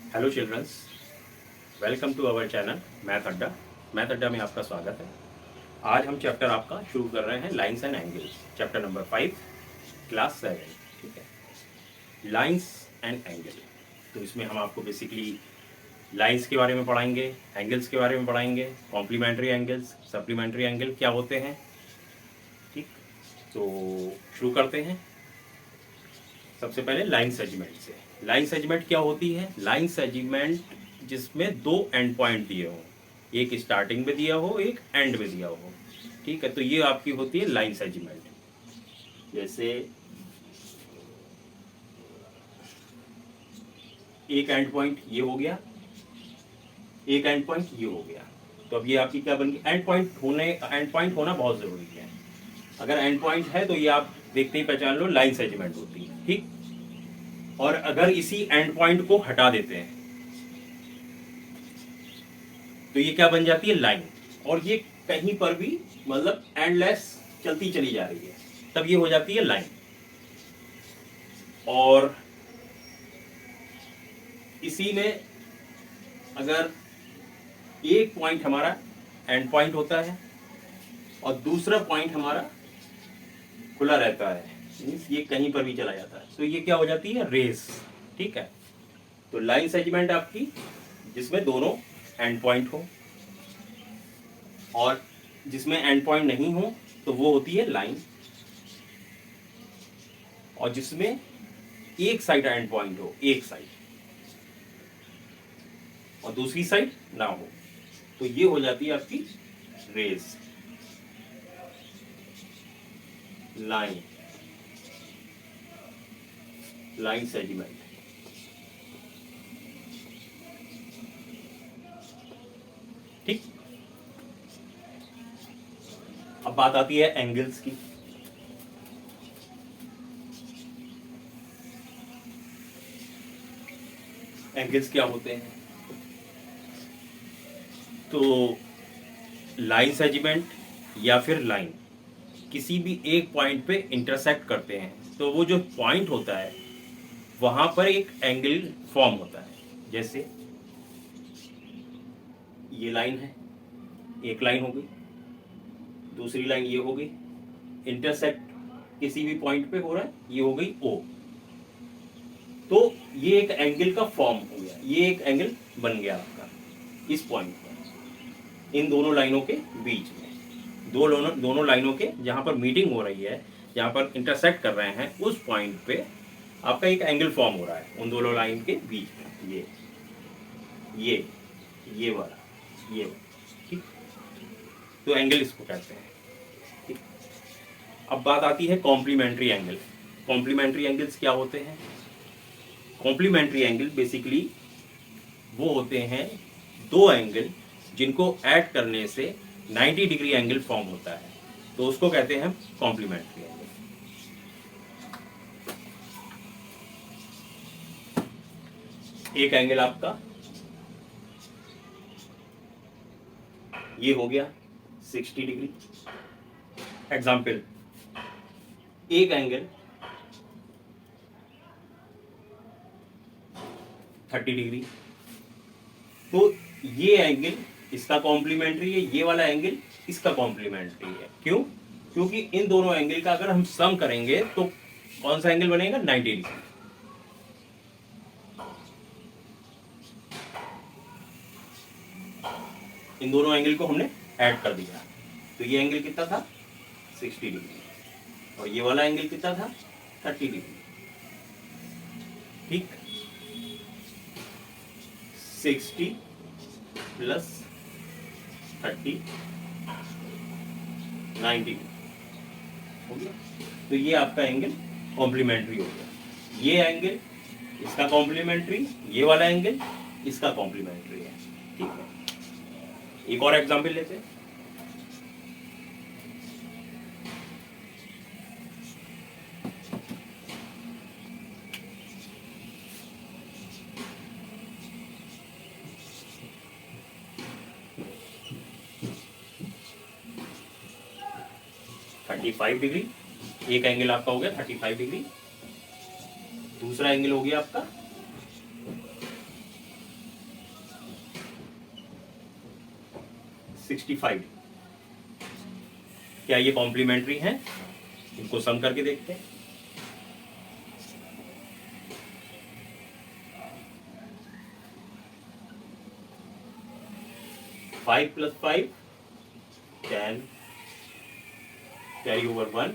Hello childrens, welcome to our channel math Adda. Math Adda में आपका स्वागत है। आज हम चैप्टर आपका शुरू कर रहे हैं lines and angles, chapter number 5, class 7। ठीक है, लाइंस एंड एंगल। तो इसमें हम आपको बेसिकली लाइंस के बारे में पढ़ाएंगे, एंगल्स के बारे में पढ़ाएंगे, कॉम्प्लीमेंट्री एंगल्स, सप्लीमेंट्री एंगल क्या होते हैं। ठीक, तो शुरू करते हैं। सबसे पहले लाइन सेगमेंट से। लाइन सेगमेंट क्या होती है? लाइन सेगमेंट जिसमें दो एंड पॉइंट दिए हो, एक स्टार्टिंग में दिया हो, एक एंड में दिया हो। ठीक है, तो ये आपकी होती है लाइन सेगमेंट। जैसे एक एंड पॉइंट ये हो गया, एक एंड पॉइंट ये हो गया। तो अब ये आपकी क्या बन गई? एंड पॉइंट होना बहुत जरूरी है। अगर एंड पॉइंट है तो ये आप देखते ही पहचान लो लाइन सेगमेंट होती है। ठीक, और अगर इसी एंड पॉइंट को हटा देते हैं तो ये क्या बन जाती है? लाइन। और ये कहीं पर भी मतलब एंडलेस चलती चली जा रही है, तब ये हो जाती है लाइन। और इसी में अगर एक पॉइंट हमारा एंड पॉइंट होता है और दूसरा पॉइंट हमारा खुला रहता है, मीन्स ये कहीं पर भी चला जाता है, तो ये क्या हो जाती है? रेस। ठीक है, तो लाइन सेगमेंट आपकी जिसमें दोनों एंड पॉइंट हो, और जिसमें एंड पॉइंट नहीं हो तो वो होती है लाइन। और जिसमें एक साइड एंड पॉइंट हो, एक साइड, और दूसरी साइड ना हो, तो ये हो जाती है आपकी रेस। Line, line segment. ठीक, अब बात आती है एंगल्स की। एंगल्स क्या होते हैं? तो लाइन सेगमेंट या फिर लाइन किसी भी एक पॉइंट पे इंटरसेक्ट करते हैं, तो वो जो पॉइंट होता है वहां पर एक एंगल फॉर्म होता है। जैसे ये लाइन है, एक लाइन हो गई, दूसरी लाइन ये हो गई, इंटरसेक्ट किसी भी पॉइंट पे हो रहा है, ये हो गई ओ। तो ये एक एंगल का फॉर्म हो गया, ये एक एंगल बन गया आपका इस पॉइंट पर, इन दोनों लाइनों के बीच में। दोनों लाइनों के जहां पर मीटिंग हो रही है, जहां पर इंटरसेक्ट कर रहे हैं, उस पॉइंट पे आपका एक एंगल फॉर्म हो रहा है उन दोनों लाइन के बीच में। ये ये वाला, ये वाला। ठीक, तो एंगल इसको कहते हैं। ठीक, अब बात आती है कॉम्प्लीमेंट्री एंगल। कॉम्प्लीमेंट्री एंगल्स क्या होते हैं? कॉम्प्लीमेंट्री एंगल बेसिकली वो होते हैं दो एंगल जिनको ऐड करने से 90 डिग्री एंगल फॉर्म होता है, तो उसको कहते हैं कॉम्प्लीमेंट्री एंगल। एक एंगल आपका ये हो गया 60 डिग्री। एग्जाम्पल, एक एंगल 30 डिग्री। तो ये एंगल इसका कॉम्प्लीमेंट्री है, ये वाला एंगल इसका कॉम्प्लीमेंट्री है। क्यों? क्योंकि इन दोनों एंगल का अगर हम सम करेंगे तो कौन सा एंगल बनेगा? 90 डिग्री। इन दोनों एंगल को हमने ऐड कर दिया, तो ये एंगल कितना था? 60 डिग्री। और ये वाला एंगल कितना था? 30 डिग्री। ठीक, 60 प्लस 30 90 हो गया। तो ये आपका एंगल कॉम्प्लीमेंट्री हो गया। ये एंगल इसका कॉम्प्लीमेंट्री, ये वाला एंगल इसका कॉम्प्लीमेंट्री है। ठीक है, एक और एग्जांपल लेते हैं। थर्टी फाइव डिग्री, एक एंगल आपका हो गया 35 डिग्री, दूसरा एंगल हो गया आपका 65। क्या ये कॉम्प्लीमेंट्री है? इनको सम करके देखते हैं। Five plus 5 10, carry over 1,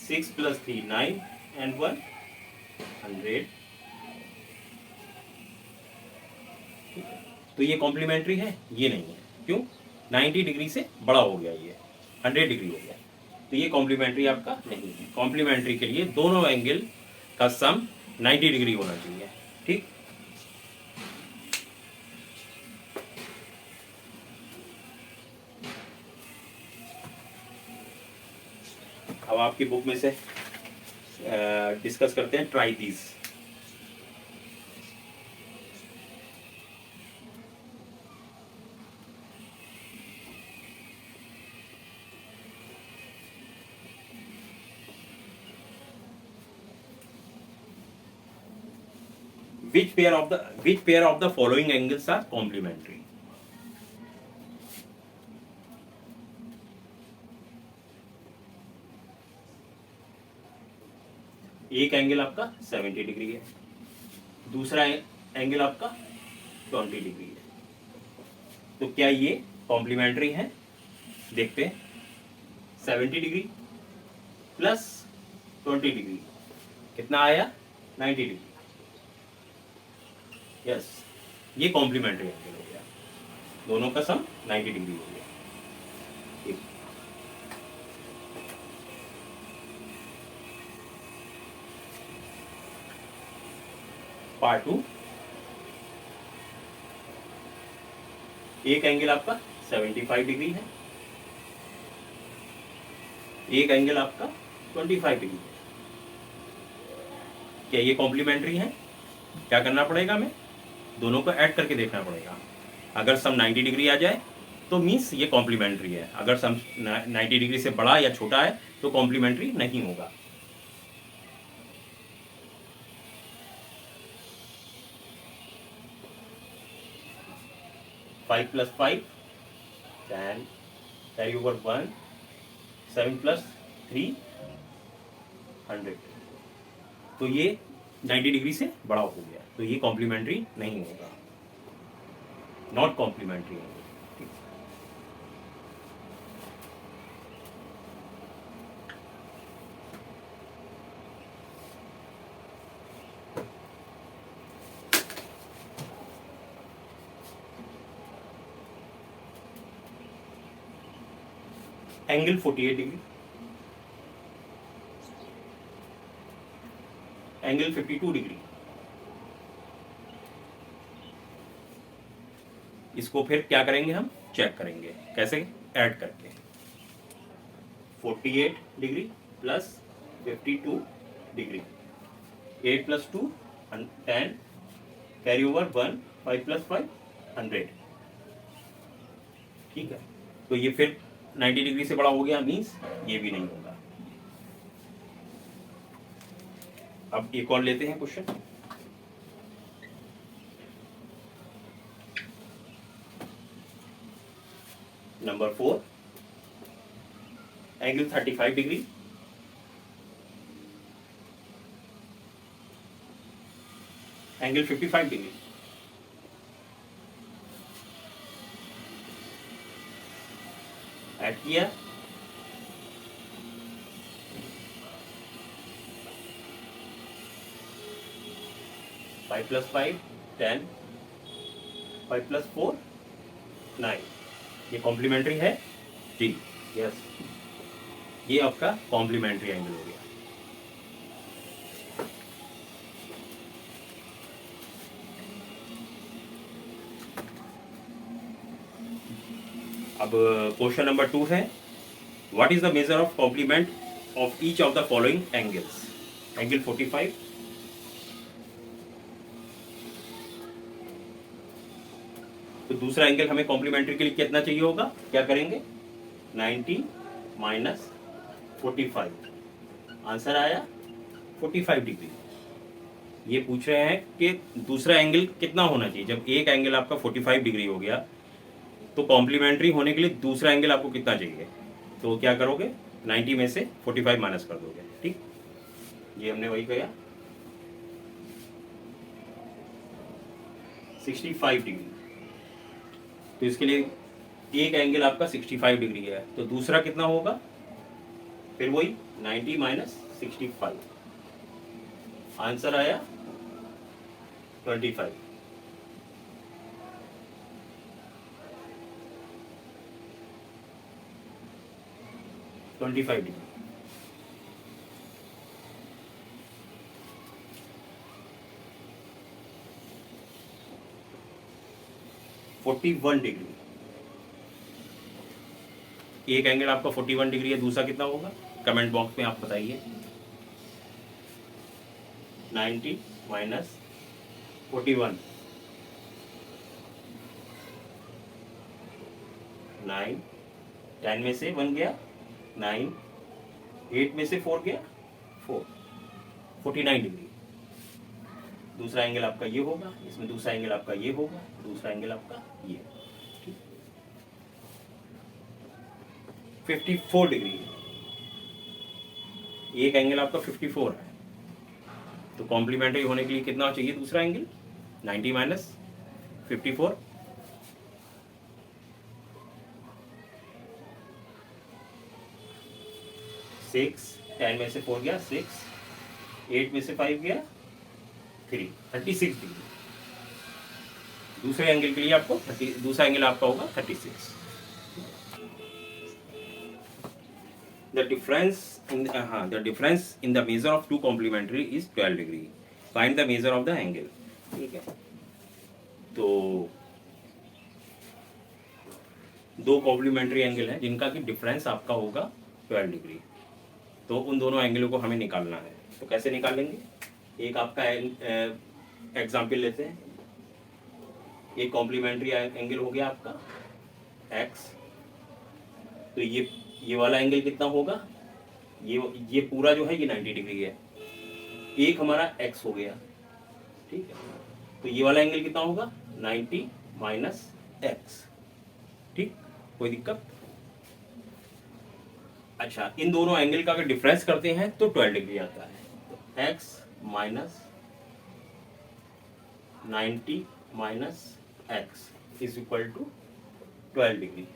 6 plus 3 9 and 1 100। तो ये कॉम्प्लीमेंट्री है? ये नहीं है। क्यों? 90 डिग्री से बड़ा हो गया, ये 100 डिग्री हो गया, तो ये कॉम्प्लीमेंट्री आपका नहीं है। कॉम्प्लीमेंट्री के लिए दोनों एंगल का सम 90 डिग्री होना चाहिए। ठीक, अब आपकी बुक में से डिस्कस करते हैं, try these. Which pair of the following angles are complementary? एक एंगल आपका 70 डिग्री है, दूसरा एंगल आपका 20 डिग्री है, तो क्या ये कॉम्प्लीमेंट्री है? देखते हैं। 70 डिग्री प्लस 20 डिग्री कितना आया? 90 डिग्री। यस, ये कॉम्प्लीमेंट्री एंगल हो गया, दोनों का सम 90 डिग्री हो गया। ठीक, पार्ट 2। एक एंगल आपका 75 डिग्री है, एक एंगल आपका 25 डिग्री है। क्या ये कॉम्प्लीमेंट्री है? क्या करना पड़ेगा? हमें दोनों को ऐड करके देखना पड़ेगा। अगर सम 90 डिग्री आ जाए तो मीन्स ये कॉम्प्लीमेंट्री है, अगर सम 90 डिग्री से बड़ा या छोटा है तो कॉम्प्लीमेंट्री नहीं होगा। Five plus 5 10, carry over 1, 7 plus 3 100। तो ये 90 डिग्री से बड़ा हो गया, तो ये कॉम्प्लीमेंट्री नहीं होगा, नॉट कॉम्प्लीमेंट्री होगा। एंगल 48 डिग्री, एंगल 52 डिग्री, इसको फिर क्या करेंगे? हम चेक करेंगे कैसे, ऐड करके। 48 degree plus 52 degree, 8 plus 2 10, carry over 1, 5 plus 5 100। ठीक है, तो ये फिर 90 डिग्री से बड़ा हो गया, मीन्स ये भी नहीं होगा। अब एक और लेते हैं question. Number 4, angle 35 degree, angle 55 degree, add किया, फाइव प्लस 5 10, 5 प्लस 4 9। ये कॉम्प्लीमेंट्री है जी? यस, ये आपका कॉम्प्लीमेंट्री एंगल हो गया। अब क्वेश्चन नंबर 2 है, what is the measure of complement of each of the following angles? Angle 45, तो दूसरा एंगल हमें कॉम्प्लीमेंट्री के लिए कितना चाहिए होगा? क्या करेंगे? 90 माइनस 45, आंसर आया 45 डिग्री। ये पूछ रहे हैं कि दूसरा एंगल कितना होना चाहिए। जब एक एंगल आपका 45 डिग्री हो गया तो कॉम्प्लीमेंट्री होने के लिए दूसरा एंगल आपको कितना चाहिए, तो क्या करोगे 90 में से 45 माइनस कर दोगे। ठीक, ये हमने वही किया 65 डिग्री। तो इसके लिए एक एंगल आपका 65 डिग्री है, तो दूसरा कितना होगा, फिर वही 90 माइनस 65, आंसर आया 25। डिग्री। फोर्टी वन डिग्री, एक एंगल आपका 41 डिग्री है, दूसरा कितना होगा कमेंट बॉक्स में आप बताइए। 90 माइनस 41, 9, 10 में से 1 गया 9, 8 में से 4 गया 4, 49 डिग्री। दूसरा एंगल आपका ये होगा, इसमें दूसरा एंगल आपका ये होगा, दूसरा एंगल आपका ये। 54 डिग्री, एक एंगल आपका 54 है, तो कॉम्प्लीमेंट्री होने के लिए कितना चाहिए दूसरा एंगल, 90 माइनस 54, 6, 10 में से 4 गया 6, 8 में से 5 गया 3, 36 डिग्री। दूसरे एंगल के लिए आपको दूसरा एंगल आपका होगा 36। The difference in the measure of two complementary is 12 degree. Find the measure of the angle. ठीक है, तो दो कॉम्प्लीमेंट्री एंगल है जिनका कि डिफरेंस आपका होगा 12 डिग्री, तो उन दोनों एंगलों को हमें निकालना है। तो कैसे निकालेंगे, एक आपका एग्जाम्पल लेते हैं। एक कॉम्प्लीमेंट्री एंगल हो गया आपका x, तो ये वाला एंगल कितना होगा, ये पूरा जो है ये 90 डिग्री है, एक हमारा x हो गया। ठीक है, तो ये वाला एंगल कितना होगा 90 माइनस x। ठीक, कोई दिक्कत। अच्छा, इन दोनों एंगल का अगर डिफरेंस करते हैं तो 12 डिग्री आता है। तो x minus 90 minus x is equal to 12 degree.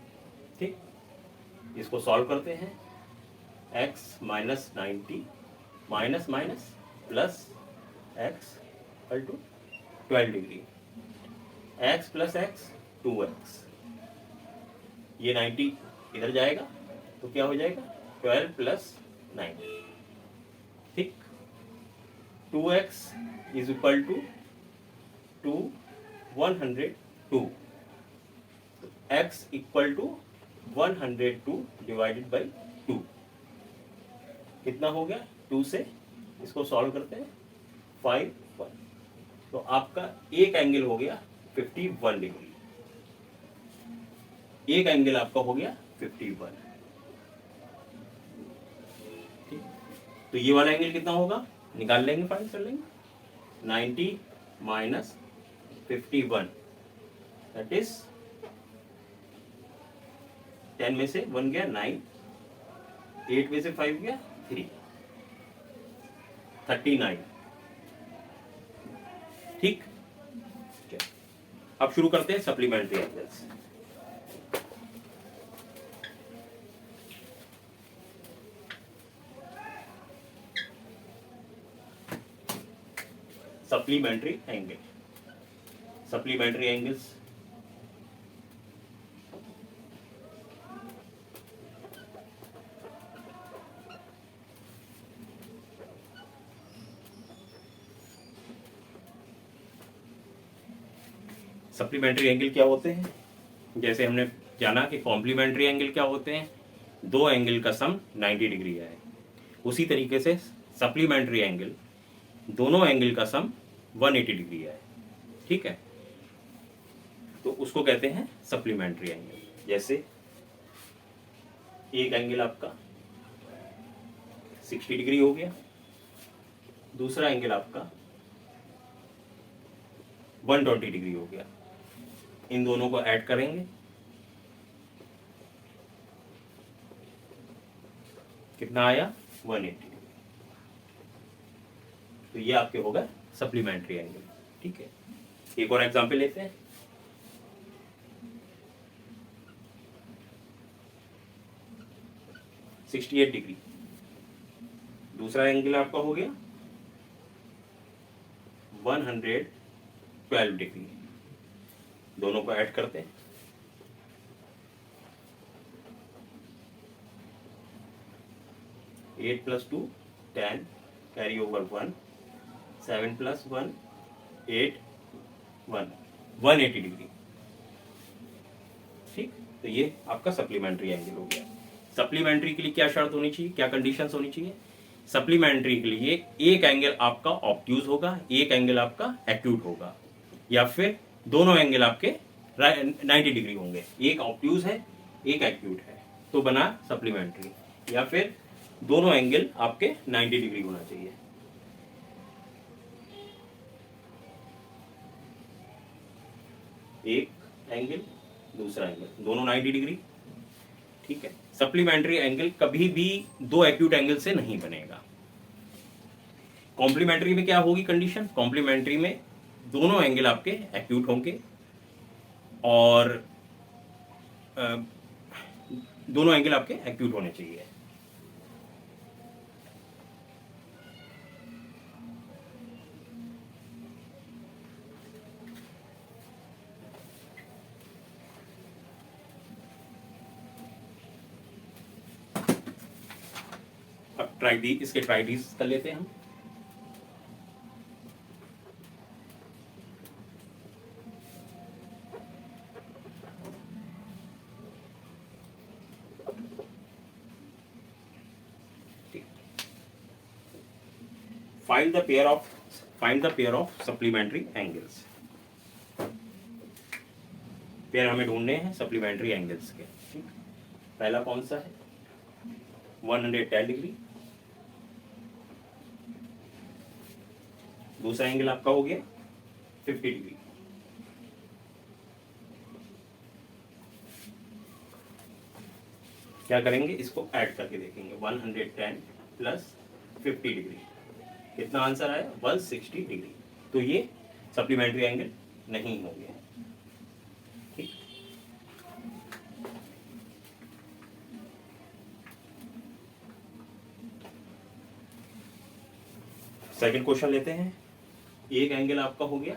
ठीक, इसको सॉल्व करते हैं। x minus 90 minus minus plus x equal to 12 degree, x plus x 2x, ये 90 इधर जाएगा तो क्या हो जाएगा 12 प्लस 9। ठीक, 2x is equal to 102, x equal to 102 divided by 2 कितना हो गया, 2 से इसको सॉल्व करते हैं 5, 1, तो आपका एक एंगल हो गया 51 डिग्री, एक एंगल आपका हो गया 51। ठीक, तो ये वाला एंगल कितना होगा निकाल लेंगे, फाइंड कर लेंगे। 90 माइनस 51 दैट इज 10 में से 1 गया 9, 8 में से 5 गया 3, 39। ठीक, अब शुरू करते हैं supplementary angles. Supplementary angles supplementary angle क्या होते हैं, जैसे हमने जाना कि कॉम्प्लीमेंट्री एंगल क्या होते हैं, दो एंगल का सम 90 डिग्री है, उसी तरीके से सप्लीमेंट्री एंगल दोनों एंगल का सम 180 डिग्री है। ठीक है, तो उसको कहते हैं सप्लीमेंट्री एंगल। जैसे एक एंगल आपका 60 डिग्री हो गया, दूसरा एंगल आपका 120 डिग्री हो गया, इन दोनों को ऐड करेंगे कितना आया 180। तो ये आपके होगा सप्लीमेंट्री एंगल। ठीक है, एक और एग्जांपल लेते हैं। $68 डिग्री, दूसरा एंगल आपका हो गया 112 डिग्री। दोनों को ऐड करते हैं। Eight plus 2 10, carry over 1, 7 plus 1 8, 180 degree. ठीक, तो ये आपका सप्लीमेंट्री एंगल हो गया। सप्लीमेंट्री के लिए क्या शर्त होनी चाहिए, क्या कंडीशंस होनी चाहिए? सप्लीमेंट्री के लिए एक एंगल आपका ऑब्ट्यूज होगा, एक एंगल आपका एक्यूट होगा, या फिर दोनों एंगल आपके 90 डिग्री होंगे। एक ऑब्ट्यूज है, एक एक्यूट है, तो बना सप्लीमेंट्री। या फिर दोनों एंगल आपके 90 डिग्री होना चाहिए। एक एंगल, दूसरा एंगल, दोनों 90 डिग्री। ठीक है, सप्लीमेंट्री एंगल कभी भी दो एक्यूट एंगल से नहीं बनेगा। कॉम्प्लीमेंट्री में क्या होगी कंडीशन? कॉम्प्लीमेंट्री में दोनों एंगल आपके एक्यूट होंगे और दोनों एंगल आपके एक्यूट होने चाहिए। अब इसके ट्राइडीज कर लेते हैं हम। Find the pair of supplementary angles। Pair हमें ढूंढने हैं सप्लीमेंट्री एंगल्स के। ठीक, पहला कौन सा है? 110 डिग्री। दूसरा एंगल आपका हो गया 50 डिग्री। क्या करेंगे? इसको ऐड करके देखेंगे। 110 प्लस 50 डिग्री, कितना आंसर आया? 160 डिग्री। तो ये सप्लीमेंट्री एंगल नहीं हो गया। ठीक, सेकंड क्वेश्चन लेते हैं। एक एंगल आपका हो गया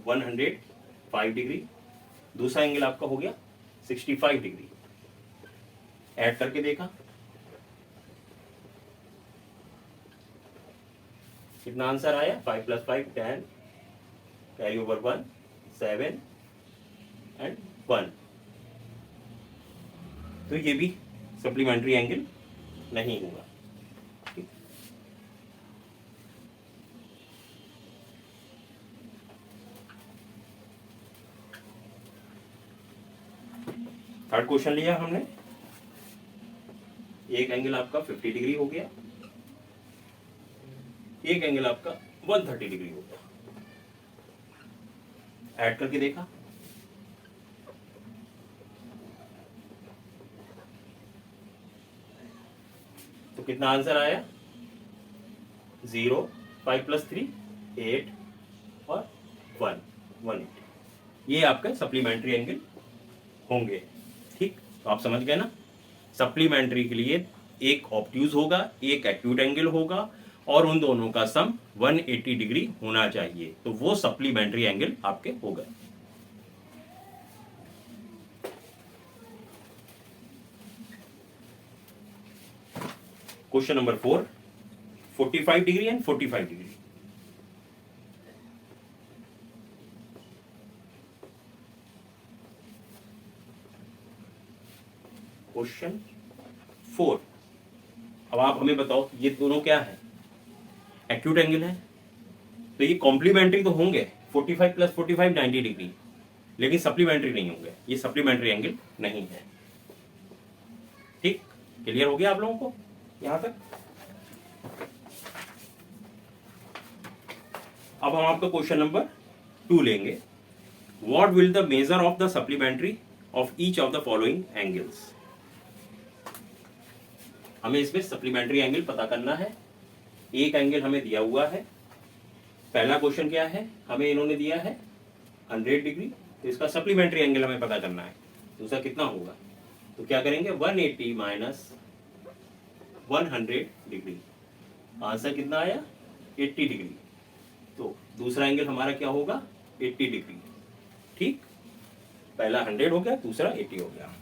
105 डिग्री, दूसरा एंगल आपका हो गया 65 डिग्री। ऐड करके देखा, कितना आंसर आया? 5 प्लस 5 10, कैरी ओवर 1, 7 एंड 1। तो ये भी सप्लीमेंट्री एंगल नहीं होगा। थर्ड क्वेश्चन लिया हमने। एक एंगल आपका 50 डिग्री हो गया, एक एंगल आपका 130 डिग्री हो गया। ऐड करके देखा, तो कितना आंसर आया? 0, 5 प्लस 3 8 और 1, 180। ये आपका सप्लीमेंट्री एंगल होंगे। ठीक, तो आप समझ गए ना, सप्लीमेंट्री के लिए एक ऑब्ट्यूज होगा, एक एक्यूट एंगल होगा और उन दोनों का सम 180 डिग्री होना चाहिए, तो वो सप्लीमेंट्री एंगल आपके हो गए। Question number 4, 45 degree and 45 degree. Question 4, अब आप हमें बताओ ये दोनों क्या है? एक्यूट एंगल है, तो ये कॉम्प्लीमेंट्री तो होंगे। 45 प्लस 45 90 डिग्री, लेकिन सप्लीमेंट्री नहीं होंगे। ये सप्लीमेंट्री एंगल नहीं है। ठीक, क्लियर हो गया आप लोगों को यहां तक? अब हम आपका क्वेश्चन नंबर 2 लेंगे। What will the measure of the supplementary of each of the following angles? हमें इसमें सप्लीमेंट्री एंगल पता करना है। एक एंगल हमें दिया हुआ है। पहला क्वेश्चन क्या है, हमें इन्होंने दिया है 100 डिग्री, तो इसका सप्लीमेंट्री एंगल हमें पता करना है। दूसरा कितना होगा, तो क्या करेंगे 180 माइनस 100 डिग्री, आंसर कितना आया 80 डिग्री। तो दूसरा एंगल हमारा क्या होगा 80 डिग्री। ठीक, पहला 100 हो गया, दूसरा 80 हो गया।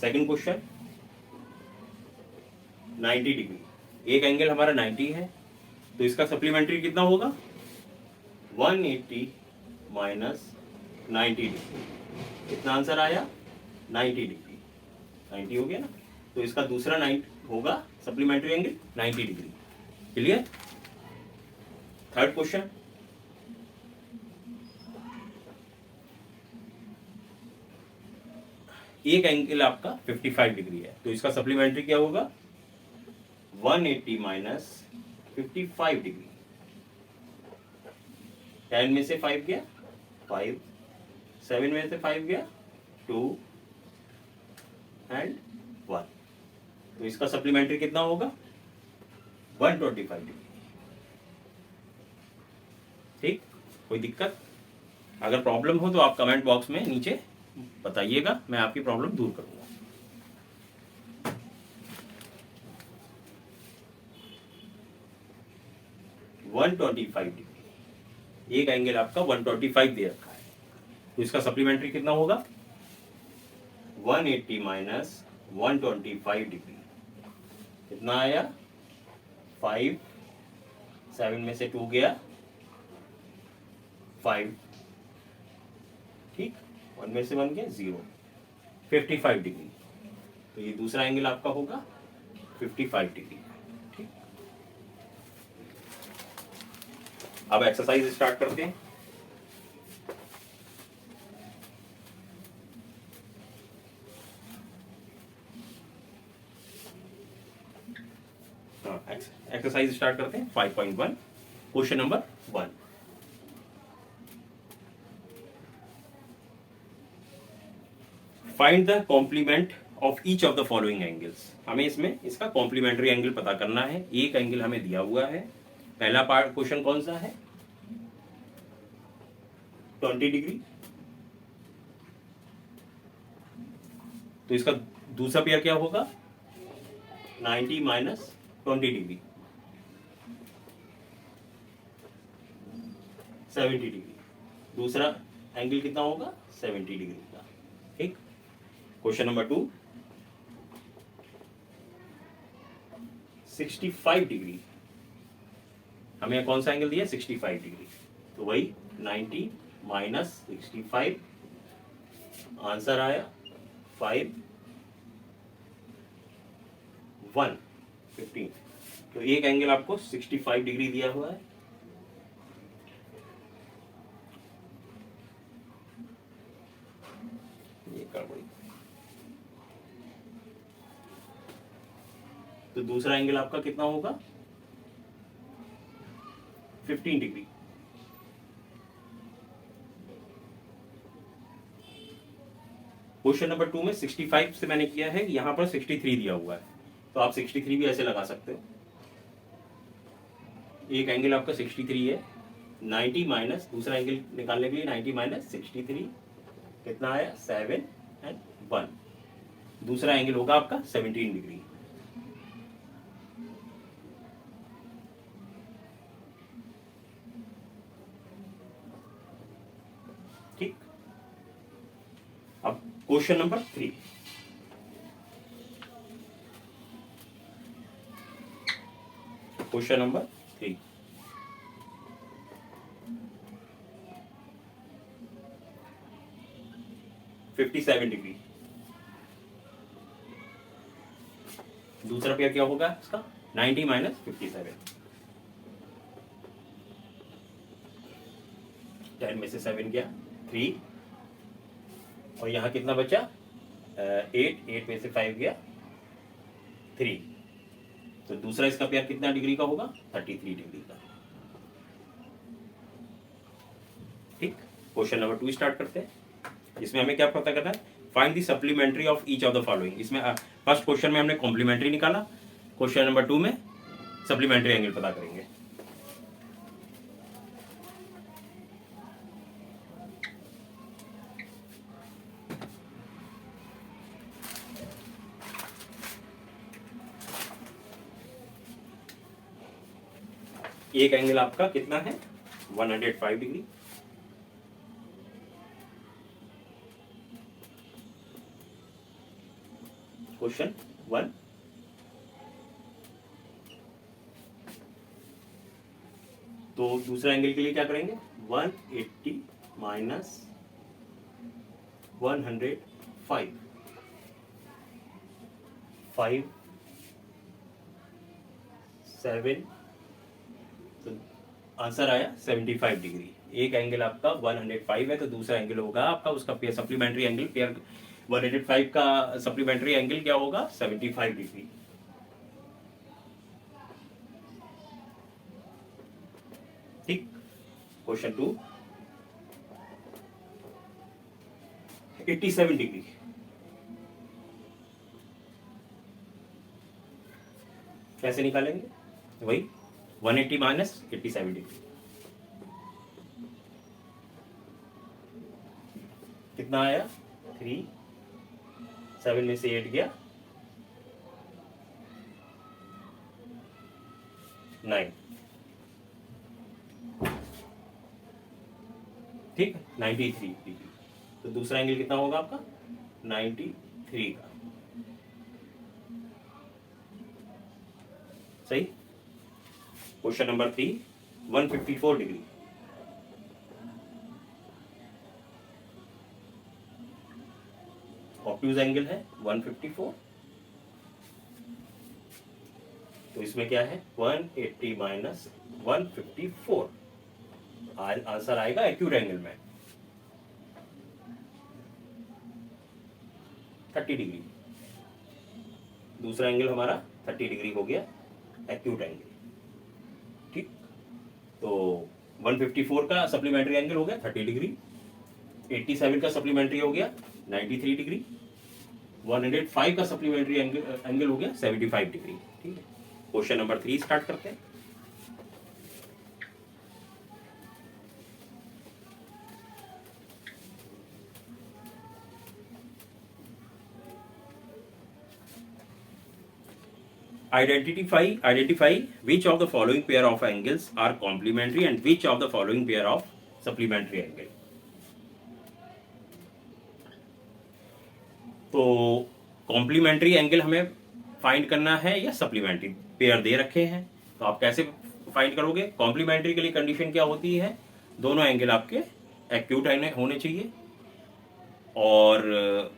सेकंड क्वेश्चन 90 डिग्री, एक एंगल हमारा 90 है, तो इसका सप्लीमेंट्री कितना होगा 180 माइनस 90 डिग्री, कितना आंसर आया 90 डिग्री। 90 हो गया ना, तो इसका दूसरा 90 होगा supplementary angle 90 degree. Clear. Third question एक एंगल आपका 55 डिग्री है, तो इसका सप्लीमेंट्री क्या होगा 180 माइनस 55 डिग्री। 10 में से 5 गया 5, 7 में से 5 गया 2 एंड 1, तो इसका सप्लीमेंट्री कितना होगा 125 डिग्री। ठीक, कोई दिक्कत, अगर प्रॉब्लम हो तो आप कमेंट बॉक्स में नीचे बताइएगा, मैं आपकी प्रॉब्लम दूर करूंगा। एक एंगल आपका 125 दे रखा है, तो इसका सप्लीमेंट्री कितना होगा 180 माइनस 125 डिग्री, कितना आया 5, 7 में से 2 गया 5, ठीक, 1 में से 1 गया 0, 55 डिग्री। तो ये दूसरा एंगल आपका होगा 55 डिग्री। ठीक, अब एक्सरसाइज स्टार्ट करते हैं। एक्सरसाइज स्टार्ट करते हैं 5.1, question number 1। Find the complement of each of the following angles. हमें इसमें इसका कॉम्प्लीमेंट्री एंगल पता करना है। एक एंगल हमें दिया हुआ है। पहला पार्ट क्वेश्चन कौन सा है 20 डिग्री, तो इसका दूसरा पेयर क्या होगा 90 माइनस 20 डिग्री, 70 डिग्री। दूसरा एंगल कितना होगा 70 डिग्री का। ठीक, क्वेश्चन नंबर 2 65 डिग्री, हमें कौन सा एंगल दिया 65 डिग्री, तो वही 90 माइनस 65, आंसर आया 5, 1, 15। तो एक एंगल आपको 65 डिग्री दिया हुआ है। ये गड़बड़ी, तो दूसरा एंगल आपका कितना होगा 15 डिग्री। क्वेश्चन नंबर 2 में 65 से मैंने किया है, यहां पर 63 दिया हुआ है, तो आप 63 भी ऐसे लगा सकते हो। एक एंगल आपका 63 है, 90 माइनस दूसरा एंगल निकालने के लिए 90 माइनस 63 कितना आया 7 एंड 1, दूसरा एंगल होगा आपका 17 डिग्री। ठीक, अब question number 3। Question number 3, $57 degree, दूसरा पेयर क्या होगा इसका 90 माइनस 57, 10 में से 7 गया 3, और यहाँ कितना बचा 8 में से 5 गया 3, तो दूसरा इसका पेयर कितना डिग्री का होगा 33 डिग्री का। ठीक, क्वेश्चन नंबर 2 स्टार्ट करते हैं। इसमें हमें क्या पता करना है, find the supplementary of each of the following. इसमें फर्स्ट क्वेश्चन में हमने कॉम्प्लीमेंट्री निकाला, क्वेश्चन नंबर 2 में सप्लीमेंट्री एंगल पता करेंगे। एक एंगल आपका कितना है 105 डिग्री। क्वेश्चन 1, तो दूसरा एंगल के लिए क्या करेंगे 180 माइनस 105 5 7, तो आंसर आया 75 डिग्री। एक एंगल आपका 105 है तो दूसरा एंगल होगा आपका उसका पेयर सप्लीमेंट्री एंगल पेयर 105 का सप्लीमेंट्री एंगल क्या होगा 75 डिग्री। ठीक। Question 2 87 degree. कैसे निकालेंगे वही 180 माइनस 87 डिग्री कितना आया 3, 7 में से 8 गया 9। ठीक 93 डिग्री। तो दूसरा एंगल कितना होगा आपका 93 का। सही। Question number 3 154 degree. Obtuse angle है 154, तो इसमें क्या है 180 माइनस 154 आंसर आएगा एक्यूट एंगल में 30 डिग्री। दूसरा एंगल हमारा 30 डिग्री हो गया एक्यूट एंगल। ठीक, तो 154 का सप्लीमेंट्री एंगल हो गया 30 डिग्री, 87 का सप्लीमेंट्री हो गया 93 डिग्री, 105 का सप्लीमेंट्री एंगल हो गया 75 डिग्री। ठीक है, क्वेश्चन नंबर 3 स्टार्ट करते हैं। Identify which of the following pair of angles are complementary and which of the following pair of supplementary angle। तो कॉम्प्लीमेंट्री एंगल हमें फाइंड करना है या सप्लीमेंट्री, पेयर दे रखे हैं तो आप कैसे फाइंड करोगे। कॉम्प्लीमेंट्री के लिए कंडीशन क्या होती है, दोनों एंगल आपके एक्यूट होने चाहिए, और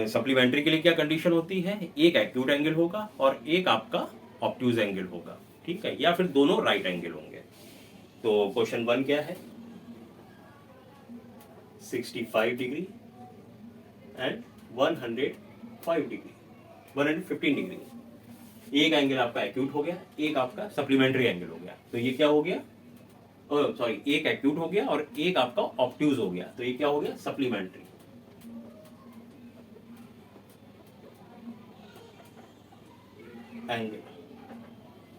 सप्लीमेंट्री के लिए क्या कंडीशन होती है, एक एक्यूट एंगल होगा और एक आपका ऑब्ट्यूज एंगल होगा। ठीक है, या फिर दोनों राइट एंगल होंगे। तो क्वेश्चन 1 क्या है 65 डिग्री एंड 105 डिग्री 115 डिग्री। एक एंगल आपका एक्यूट हो गया, एक आपका सप्लीमेंट्री एंगल हो गया। तो ये क्या हो गया, सॉरी एक एक्यूट हो गया और एक आपका ऑब्ट्यूज हो गया, तो ये क्या हो गया सप्लीमेंट्री। एंगल।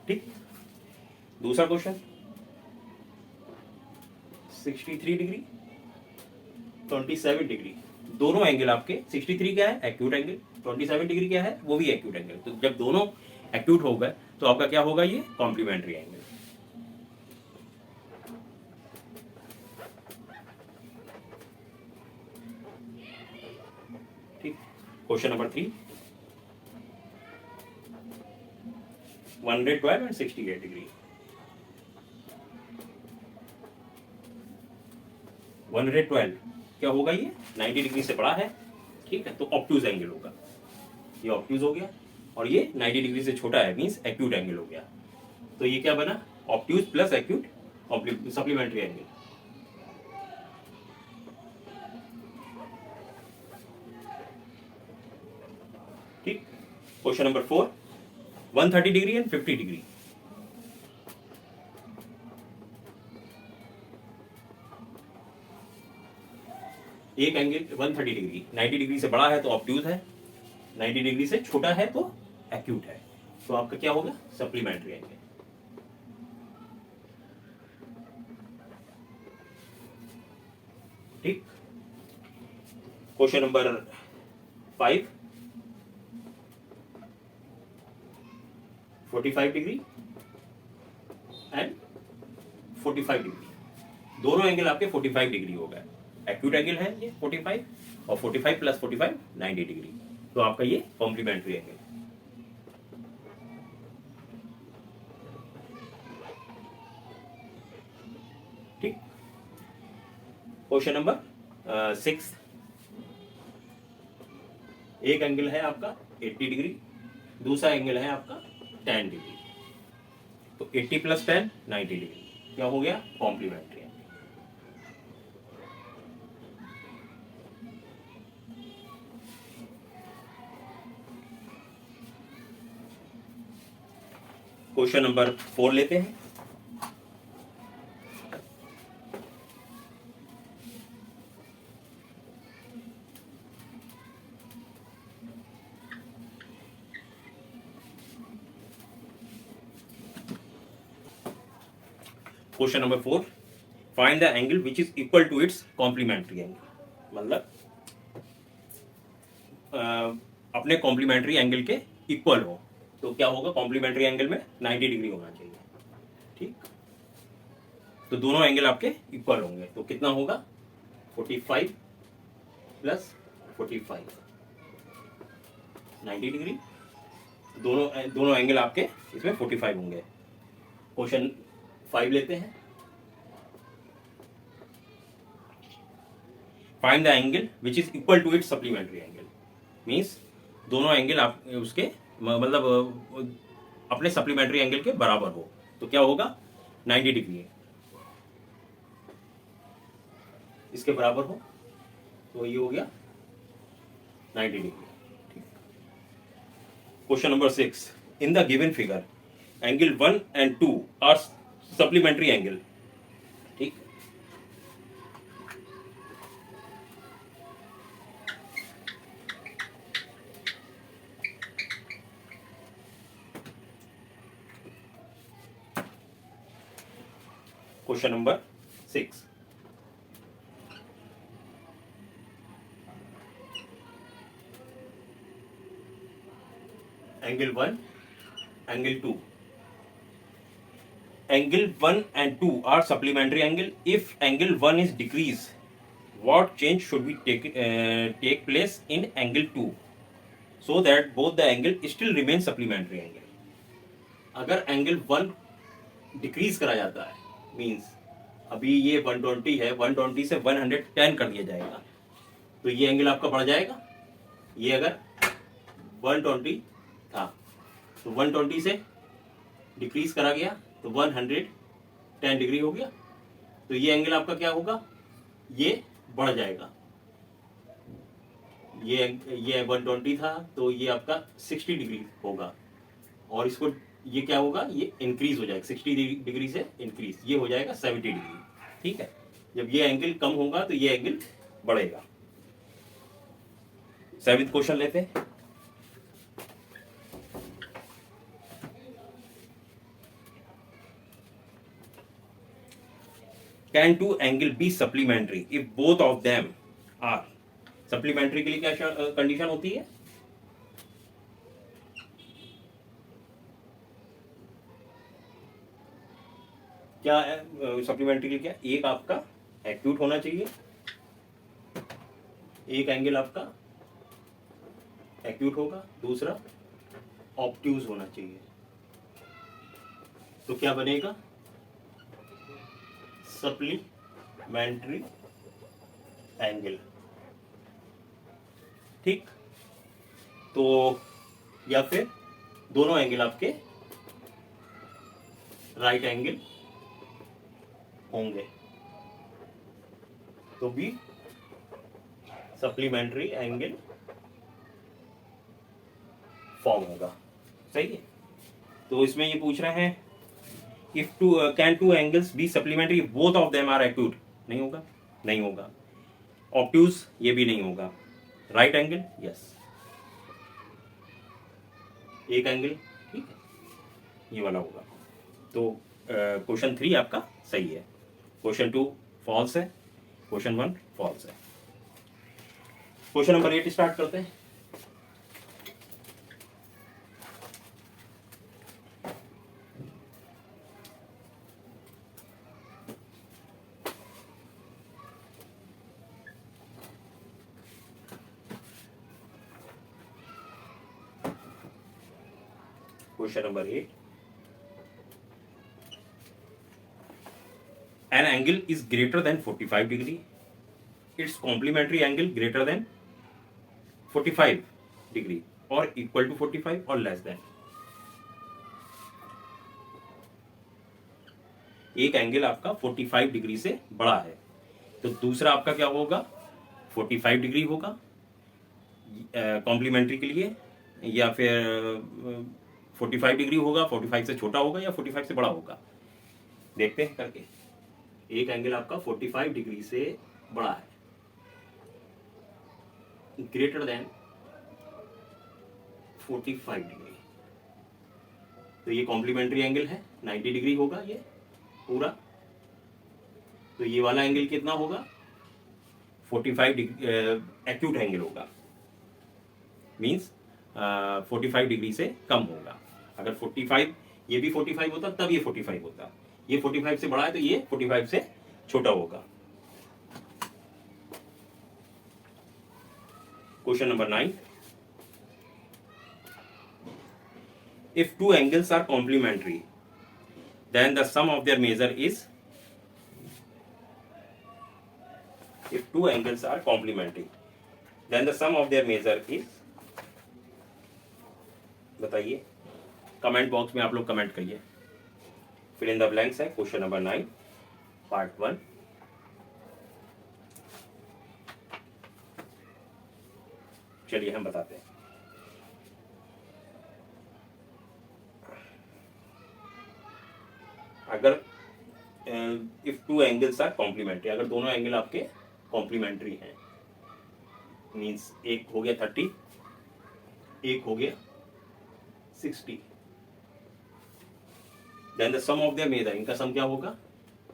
ठीक, दूसरा क्वेश्चन 63 डिग्री 27 डिग्री। दोनों एंगल आपके 63 क्या है एक्यूट एंगल, 27 डिग्री क्या है वो भी एक्यूट एंगल। तो जब दोनों एक्यूट हो गए तो आपका क्या होगा ये कॉम्प्लीमेंट्री एंगल। ठीक, क्वेश्चन नंबर 3 112 एंड 68 डिग्री। 112 क्या होगा ये 90 डिग्री से बड़ा है। ठीक है, तो ऑब्ट्यूज एंगल होगा, ये ऑब्ट्यूज हो गया, और ये 90 डिग्री से छोटा है मींस एक्यूट एंगल हो गया। तो ये क्या बना obtuse plus acute supplementary angle. ठीक, question number 4 130 degree and 50 degree. एक एंगल 130 डिग्री 90 डिग्री से बड़ा है तो ऑब्ट्यूज है, 90 डिग्री से छोटा है तो एक्यूट है। तो आपका क्या होगा, सप्लीमेंट्री एंगल। ठीक। Question number 5, 45 degree and 45 degree, दोनों एंगल आपके 45 डिग्री हो गए। एक्यूट एंगल है ये 45, और 45 प्लस 45 90 डिग्री, तो आपका ये कॉम्प्लीमेंट्री एंगल। ठीक। क्वेश्चन नंबर 6, एक एंगल है आपका 80 डिग्री, दूसरा एंगल है आपका 10 डिग्री, तो 80 प्लस 10 90 डिग्री, क्या हो गया, कॉम्प्लीमेंट्री एंगल। क्वेश्चन नंबर 4 लेते हैं। Question number 4, find the angle which is equal to its complementary angle. मतलब अपने कॉम्प्लीमेंट्री एंगल के इक्वल हो, तो क्या होगा, कॉम्प्लीमेंट्री एंगल में 90 डिग्री होना चाहिए। ठीक, तो दोनों एंगल आपके इक्वल होंगे, तो कितना होगा, 45 प्लस 45 90 डिग्री, दोनों एंगल आपके इसमें 45 होंगे। क्वेश्चन 5 लेते हैं। Find the angle which is equal to its supplementary angle, means दोनों एंगल आप उसके मतलब अपने सप्लीमेंट्री एंगल के बराबर हो, तो क्या होगा, 90 डिग्री है, इसके बराबर हो, तो ये हो गया 90 degree. Question number 6, in the given figure angle 1 and 2 are supplementary angle. ठीक, question number 6, angle 1, angle 2, angle 1 and 2 are supplementary angle. If angle 1 is decrease, what change should we take place in angle 2 so that both the angle still remain supplementary angle? अगर angle 1 decrease करा जाता है, means अभी ये 120 है, 120 से 110 कर दिया जाएगा, तो ये एंगल आपका बढ़ जाएगा। ये अगर 120 था तो 120 से डिक्रीज करा गया तो 110 डिग्री हो गया, तो ये एंगल आपका क्या होगा, ये बढ़ जाएगा। ये 120 था तो ये आपका 60 डिग्री होगा, और इसको ये क्या होगा, ये इंक्रीज हो जाएगा, 60 डिग्री से इंक्रीज, ये हो जाएगा 70 डिग्री। ठीक है, जब ये एंगल कम होगा तो ये एंगल बढ़ेगा। 7th क्वेश्चन लेते हैं। Can two angle be supplementary if both of them are? Supplementary के लिए क्या कंडीशन होती है, क्या सप्लीमेंट्री के लिए, क्या एक आपका एक्यूट होना चाहिए, एक एंगल आपका एक्यूट होगा, दूसरा ऑब्ट्यूज होना चाहिए, तो क्या बनेगा, सप्लीमेंट्री एंगल। ठीक, तो या फिर दोनों एंगल आपके राइट एंगल होंगे, तो भी सप्लीमेंट्री एंगल फॉर्म होगा। सही है, तो इसमें ये पूछ रहे हैं if two can two angles be supplementary if both of them are acute? नहीं होगा, नहीं होगा। obtuse ये भी नहीं होगा। राइट एंगल, यस, एक एंगल, ठीक है। ये वाला होगा। तो क्वेश्चन 3 आपका सही है, क्वेश्चन 2 फॉल्स है, क्वेश्चन 1 फॉल्स है। क्वेश्चन नंबर 8 स्टार्ट करते हैं। Question number 8, an angle is greater than 45 degree, its complementary angle greater than 45 degree or equal to 45 or less than। एक एंगल आपका 45 डिग्री से बड़ा है, तो दूसरा आपका क्या होगा, 45 डिग्री होगा कॉम्प्लीमेंट्री के लिए, या फिर 45 डिग्री होगा, 45 से छोटा होगा या 45 से बड़ा होगा। देखते हैं करके। एक एंगल आपका 45 डिग्री से बड़ा है, ग्रेटर देन 45 डिग्री, तो ये कॉम्प्लीमेंट्री एंगल है, 90 डिग्री होगा ये पूरा। तो ये वाला एंगल कितना होगा, 45 डिग्री एक्यूट एंगल होगा, मींस 45 डिग्री से कम होगा। अगर 45 ये भी 45 होता तब ये 45 होता, ये 45 से बड़ा है तो ये 45 से छोटा होगा। Question number 9, if two angles are complementary then the sum of their measure is, if two angles are complementary then the sum of their measure is, बताइए कमेंट बॉक्स में आप लोग कमेंट करिए। फिल इन द ब्लैंक्स है question number 9 part 1। चलिए हम बताते हैं। अगर if two angles are complementary, अगर दोनों एंगल आपके कॉम्प्लीमेंट्री हैं, मींस एक हो गया 30, एक हो गया 60, then the sum of their measure, इनका सम क्या होगा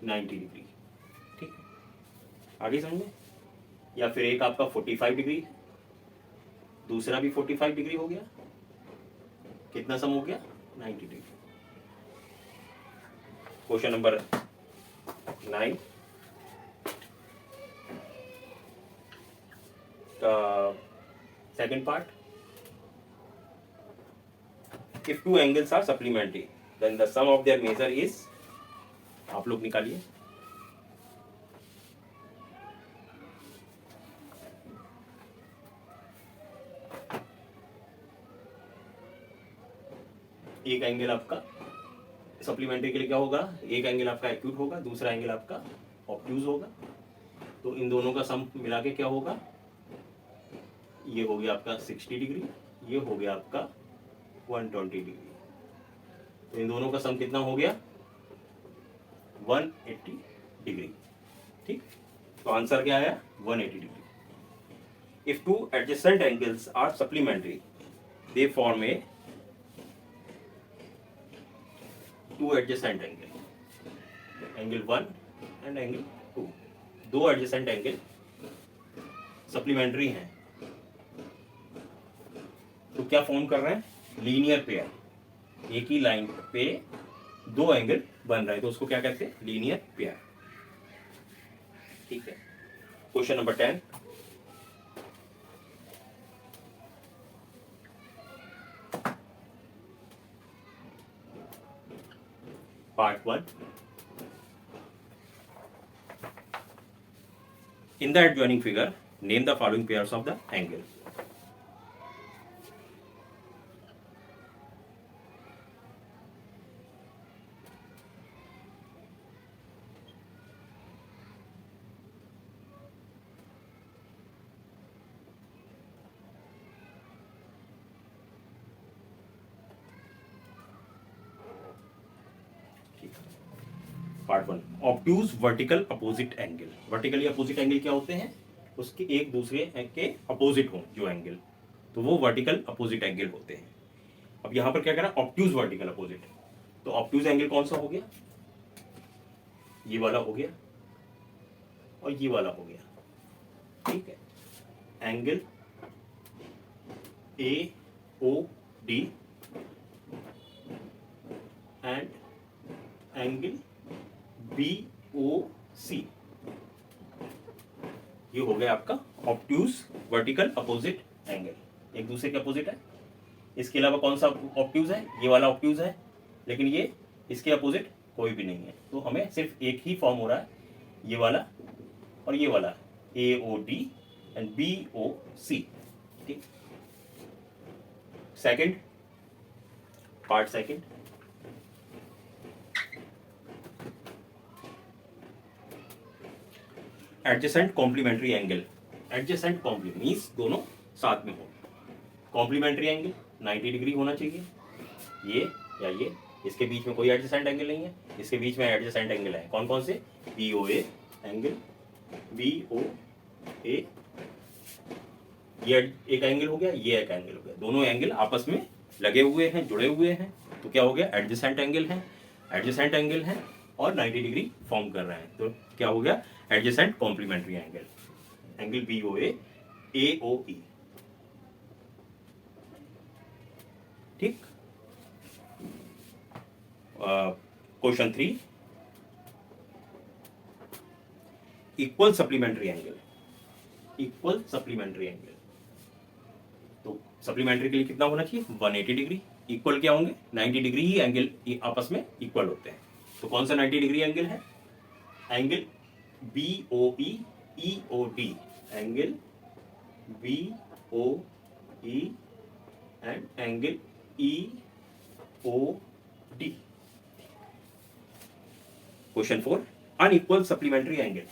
90 डिग्री। ठीक, आगे समझे। या फिर एक आपका 45 डिग्री, दूसरा भी 45 डिग्री हो गया, कितना सम हो गया 90 डिग्री। क्वेश्चन नंबर 9 का second part, if two angles are supplementary then the sum of their measure is, आप लोग निकालिए। एक एंगल आपका सप्लीमेंट्री के लिए क्या होगा, एक एंगल आपका एक्यूट होगा, दूसरा एंगल आपका ऑब्ट्यूज होगा, तो इन दोनों का सम मिला के क्या होगा, ये हो गया आपका 60 डिग्री, ये हो गया आपका 120 डिग्री, तो इन दोनों का सम कितना हो गया 180 डिग्री। ठीक, तो आंसर क्या आया 180 degree. If two adjacent angles are supplementary they form a two adjacent angle, angle 1 and angle 2, दो एडजेसेंट एंगल सप्लीमेंट्री हैं, तो क्या फॉर्म कर रहे हैं, लीनियर पेयर, एक ही लाइन पे दो एंगल बन रहा है, तो उसको क्या कहते हैं लीनियर पेयर। ठीक है। Question number 10, part 1, in the adjoining figure name the following pairs of the angles। Part 1, obtuse vertical opposite angle. Vertically opposite angle क्या होते हैं, उसके एक दूसरे के अपोजिट हो जो एंगल, तो वो वर्टिकल अपोजिट एंगल होते हैं। अब यहाँ पर क्या कह रहा है ऑब्ट्यूज वर्टिकल अपोजिट, तो ऑब्ट्यूज एंगल कौन सा हो गया, ये वाला हो गया और ये वाला हो गया, ठीक है। Angle A O D and angle B O C, ये हो गया आपका ऑब्ट्यूज वर्टिकल अपोजिट एंगल, एक दूसरे के अपोजिट है। इसके अलावा कौन सा ऑब्ट्यूज है, ये वाला ऑब्ट्यूज है, लेकिन ये इसके अपोजिट कोई भी नहीं है, तो हमें सिर्फ एक ही फॉर्म हो रहा है, ये वाला और ये वाला, A O D and B O C, ठीक। Second part, second adjacent complementary angle. Adjacent complement means दोनों साथ में हो। कॉम्प्लीमेंट्री एंगल 90 डिग्री होना चाहिए, ये या ये, इसके बीच में कोई एडजेसेंट एंगल नहीं है, इसके बीच में एडजेसेंट एंगल है, कौन कौन से, B O A angle, B O A, ये एक एंगल हो गया, ये एक एंगल हो गया, दोनों एंगल आपस में लगे हुए हैं, जुड़े हुए हैं, तो क्या हो गया, एडजेसेंट एंगल है, एडजेसेंट एंगल है और 90 डिग्री फॉर्म कर रहे हैं, तो क्या हो गया, adjacent complementary angle, angle B O A O E, ठीक। Question 3, equal supplementary angle, equal supplementary angle, तो सप्लीमेंट्री के लिए कितना होना चाहिए, 180 डिग्री। इक्वल क्या होंगे, 90 डिग्री ही एंगल आपस में इक्वल होते हैं, तो कौन सा 90 डिग्री एंगल है, angle B O E O D, angle B O E and angle E O D. Question 4, unequal supplementary angle,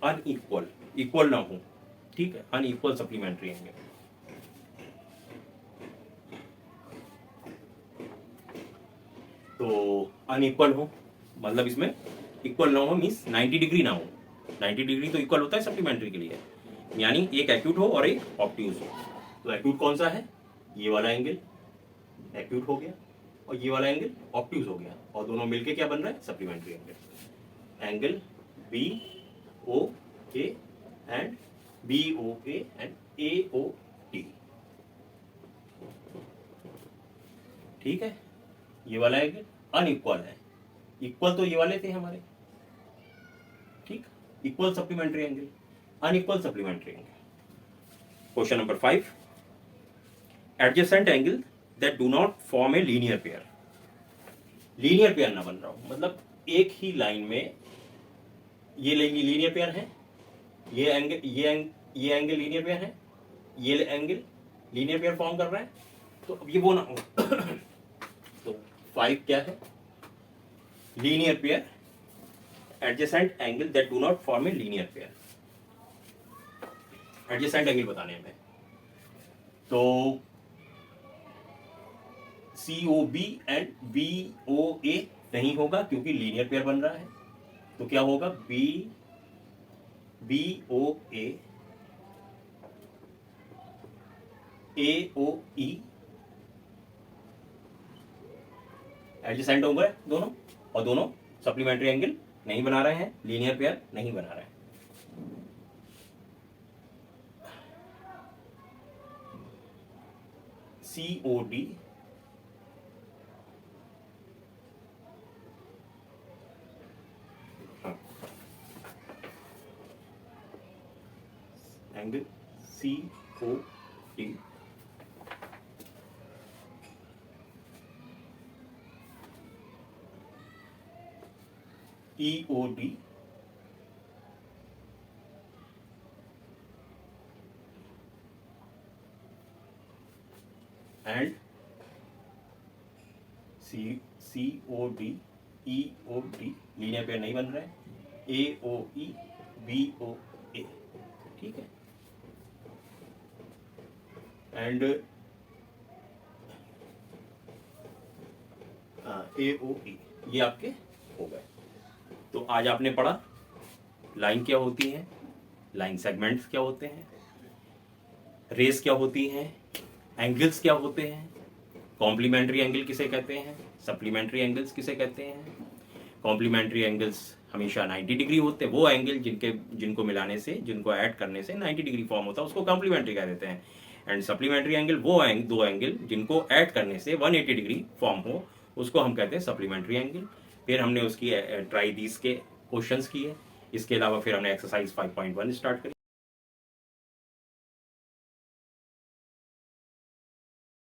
unequal, equal ना हो, ठीक है, अनइक्वल सप्लीमेंट्री एंगल, तो अनइक्वल हो मतलब इसमें इक्वल ना हो मीन्स 90 डिग्री ना हो, 90 डिग्री तो इक्वल होता है सप्लीमेंट्री के लिए, यानी एक एक्यूट हो और एक ऑब्ट्यूज हो। तो एक्यूट कौन सा है, ये वाला एंगल एक्यूट हो गया और ये वाला एंगल ऑब्ट्यूज हो गया, और दोनों मिलके क्या बन रहा है, supplementary angle, angle B O A and B O A and A O T, ठीक है। ये वाला एंगल अनइक्वल है, इक्वल तो ये वाले थे हमारे, ठीक, equal supplementary angle, unequal supplementary angle. Question number 5, adjacent angle that do not form a linear pair, linear pair ना बन रहा हो, मतलब एक ही लाइन में ये लीनियर पेयर है, ये एंगल लीनियर पेयर है, ये एंगल लीनियर पेयर फॉर्म कर रहा है, तो अब ये वो ना हो। तो 5 क्या है, linear pair, adjacent angle that do not form a linear pair, adjacent angle बताने में, तो C O B and B O A नहीं होगा क्योंकि लीनियर पेयर बन रहा है, तो क्या होगा, B O A O E, adjacent होंगे दोनों, और दोनों सप्लीमेंट्री एंगल नहीं बना रहे हैं, लीनियर पेयर नहीं बना रहे हैं। C O D angle C O D E O D and C O D E O D, linear pair नहीं बन रहा है, ए ओ ई बी ओ ए, ठीक है, एंड ए ओ ई, ये आपके हो गए। तो आज आपने पढ़ा लाइन क्या होती है, लाइन सेगमेंट्स क्या होते हैं, रेस क्या होती हैं, एंगल्स क्या होते हैं, कॉम्प्लीमेंट्री एंगल किसे कहते हैं, सप्लीमेंट्री एंगल्स किसे कहते हैं। कॉम्प्लीमेंट्री एंगल्स हमेशा 90 डिग्री होते हैं, वो एंगल जिनको मिलाने से, जिनको ऐड करने से 90 डिग्री फॉर्म होता है उसको कॉम्प्लीमेंट्री कह देते हैं। एंड सप्लीमेंट्री एंगल वो दो एंगल जिनको ऐड करने से 180 डिग्री फॉर्म हो उसको हम कहते हैं सप्लीमेंट्री एंगल। फिर हमने उसकी ट्राई दीस के क्वेश्चंस किए, इसके अलावा फिर हमने एक्सरसाइज 5.1 स्टार्ट करी।